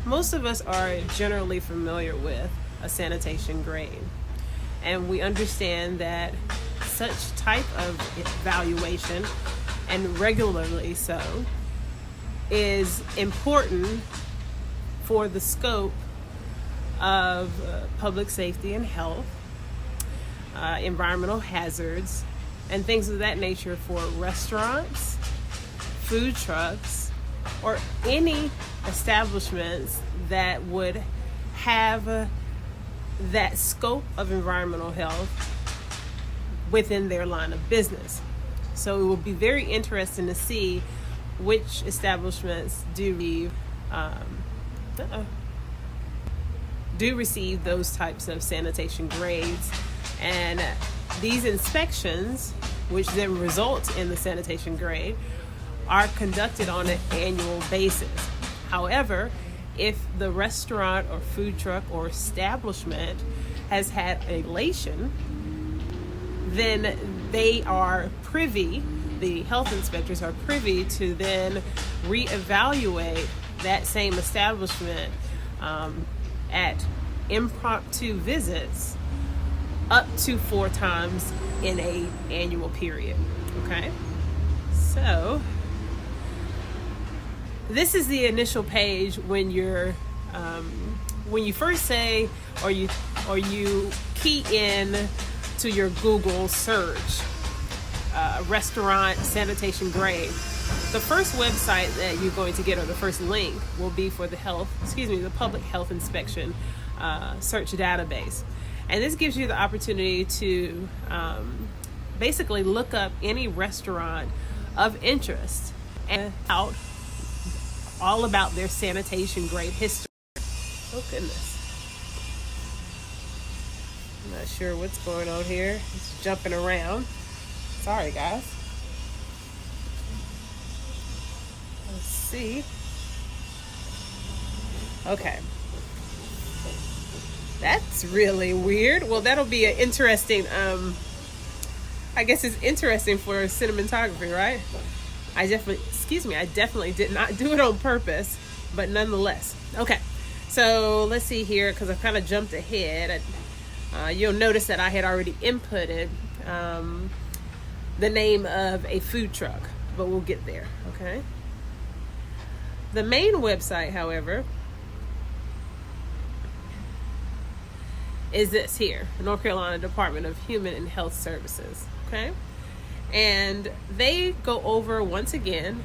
Most of us are generally familiar with a sanitation grade, and we understand that such type of evaluation, and regularly so, is important for the scope of public safety and health, environmental hazards, and things of that nature for restaurants, food trucks, or any establishments that would have that scope of environmental health within their line of business. So it will be very interesting to see which establishments do receive those types of sanitation grades, and these inspections, which then result in the sanitation grade, are conducted on an annual basis. However, if the restaurant or food truck or establishment has had a elation, then they are privy, the health inspectors are privy to then reevaluate that same establishment at impromptu visits up to 4 times in an annual period. Okay, so this is the initial page when you're when you first say or you key in to your Google search restaurant sanitation grade. The first website that you're going to get, or the first link, will be for the public health inspection search database. And this gives you the opportunity to basically look up any restaurant of interest and out all about their sanitation grade history. Oh goodness. I'm not sure what's going on here. It's jumping around. Sorry guys. Let's see. Okay. That's really weird. Well, that'll be an interesting, I guess it's interesting for cinematography, right? I definitely did not do it on purpose, but nonetheless. Okay, so let's see here, because I kind of jumped ahead. You'll notice that I had already inputted the name of a food truck, but we'll get there, okay? The main website, however, is this here, North Carolina Department of Human and Health Services, okay? And they go over, once again,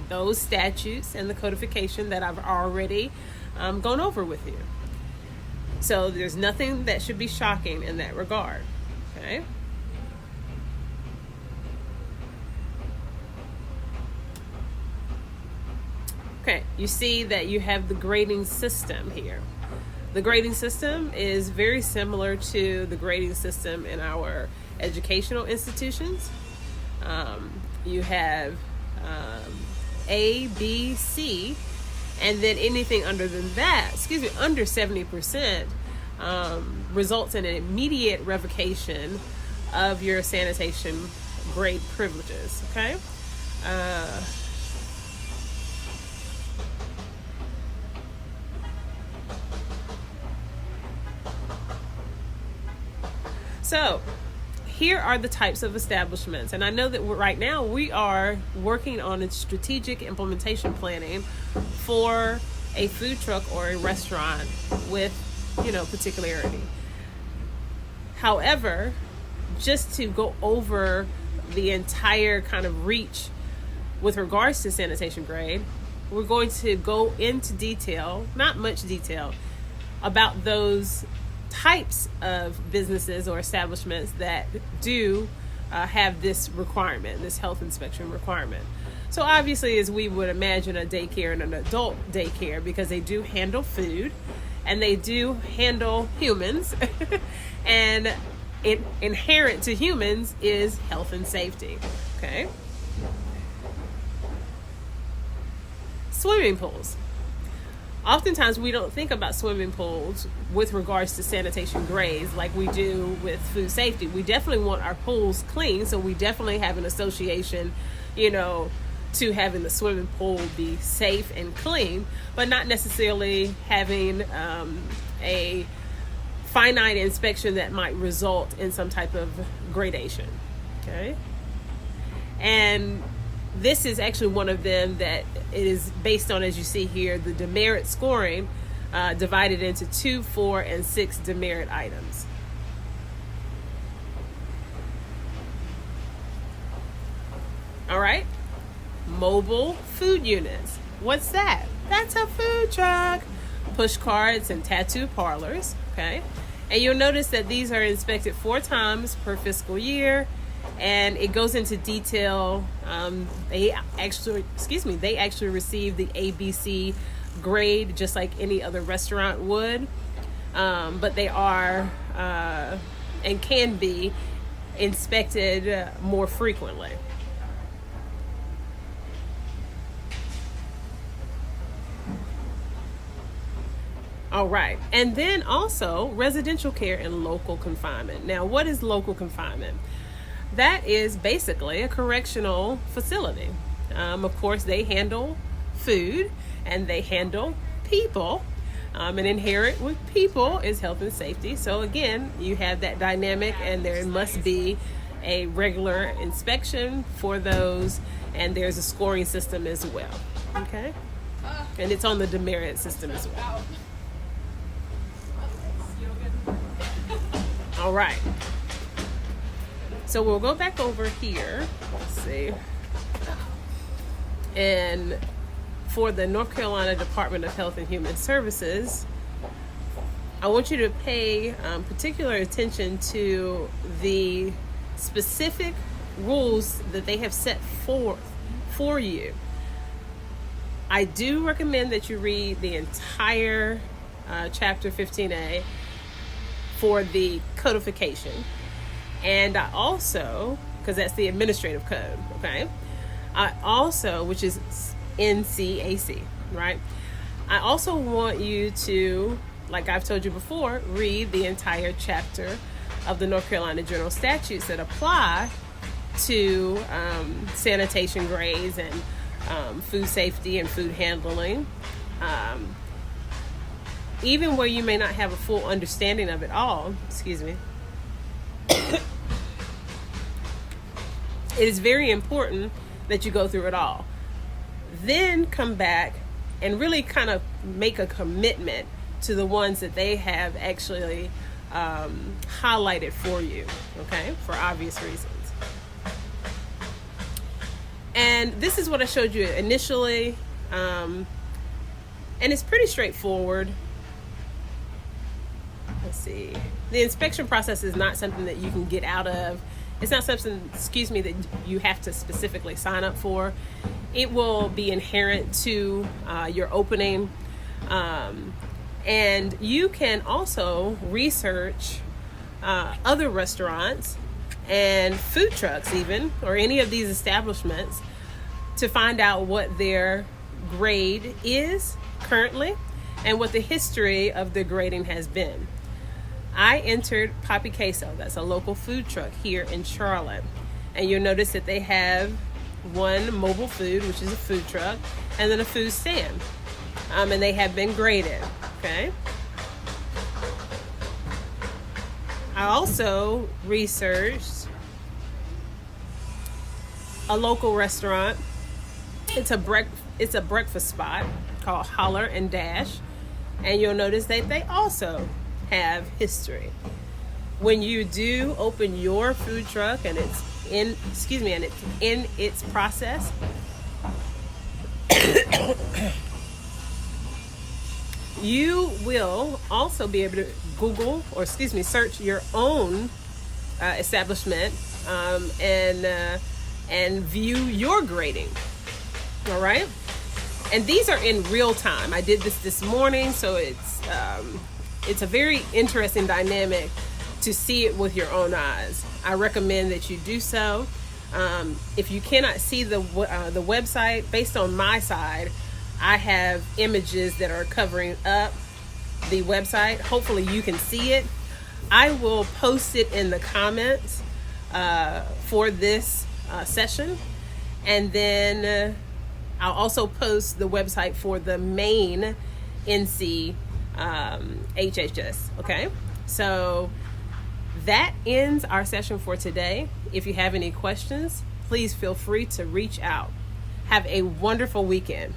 those statutes and the codification that I've already gone over with you. So there's nothing that should be shocking in that regard, okay? Okay, you see that you have the grading system here. The grading system is very similar to the grading system in our educational institutions. You have A, B, C, and then anything under 70% results in an immediate revocation of your sanitation grade privileges, okay? So here are the types of establishments, and I know that right now we are working on a strategic implementation planning for a food truck or a restaurant with, particularity. However, just to go over the entire kind of reach with regards to sanitation grade, we're going to go into detail, not much detail, about those types of businesses or establishments that do have this requirement, this health inspection requirement. So obviously, as we would imagine, a daycare and an adult daycare, because they do handle food and they do handle humans and inherent to humans is health and safety, okay? Swimming pools. Oftentimes we don't think about swimming pools with regards to sanitation grades like we do with food safety. We definitely want our pools clean, so we definitely have an association, to having the swimming pool be safe and clean, but not necessarily having a finite inspection that might result in some type of gradation. Okay. And this is actually one of them that it is based on, as you see here, the demerit scoring divided into 2, 4, and 6 demerit items. All right. Mobile food units. What's that? That's a food truck. Push carts and tattoo parlors. Okay. And you'll notice that these are inspected 4 times per fiscal year, and it goes into detail. They actually receive the ABC grade just like any other restaurant would, but they are and can be inspected more frequently. All right. And then also residential care and local confinement. Now, what is local confinement? That is basically a correctional facility. Of course, they handle food and they handle people. And inherent with people is health and safety. So again, you have that dynamic, and there must be a regular inspection for those. And there's a scoring system as well. Okay. And it's on the demerit system as well. All right. So we'll go back over here. Let's see. And for the North Carolina Department of Health and Human Services, I want you to pay particular attention to the specific rules that they have set forth for you. I do recommend that you read the entire Chapter 15A for the codification. And I also, because that's the administrative code, okay? I also, which is NCAC, right? I also want you to, like I've told you before, read the entire chapter of the North Carolina General Statutes that apply to sanitation grades and food safety and food handling. Even where you may not have a full understanding of it all, it is very important that you go through it all. Then come back and really kind of make a commitment to the ones that they have actually highlighted for you, okay, for obvious reasons. And this is what I showed you initially, and it's pretty straightforward. Let's see. The inspection process is not something that you can get out of. It's not something, that you have to specifically sign up for. It will be inherent to your opening. And you can also research other restaurants and food trucks even, or any of these establishments, to find out what their grade is currently and what the history of the grading has been. I entered Poppy Queso. That's a local food truck here in Charlotte. And you'll notice that they have one mobile food, which is a food truck, and then a food stand. And they have been graded, okay? I also researched a local restaurant. It's a breakfast spot called Holler and Dash. And you'll notice that they also have history. When you do open your food truck and it's in its process, you will also be able to Google or search your own establishment and view your grading. All right, and these are in real time. I did this morning, so it's a very interesting dynamic to see it with your own eyes. I recommend that you do so. If you cannot see the website, based on my side, I have images that are covering up the website. Hopefully you can see it. I will post it in the comments for this session. And then I'll also post the website for the main NC HHS. Okay, so that ends our session for today. If you have any questions, please feel free to reach out. Have a wonderful weekend.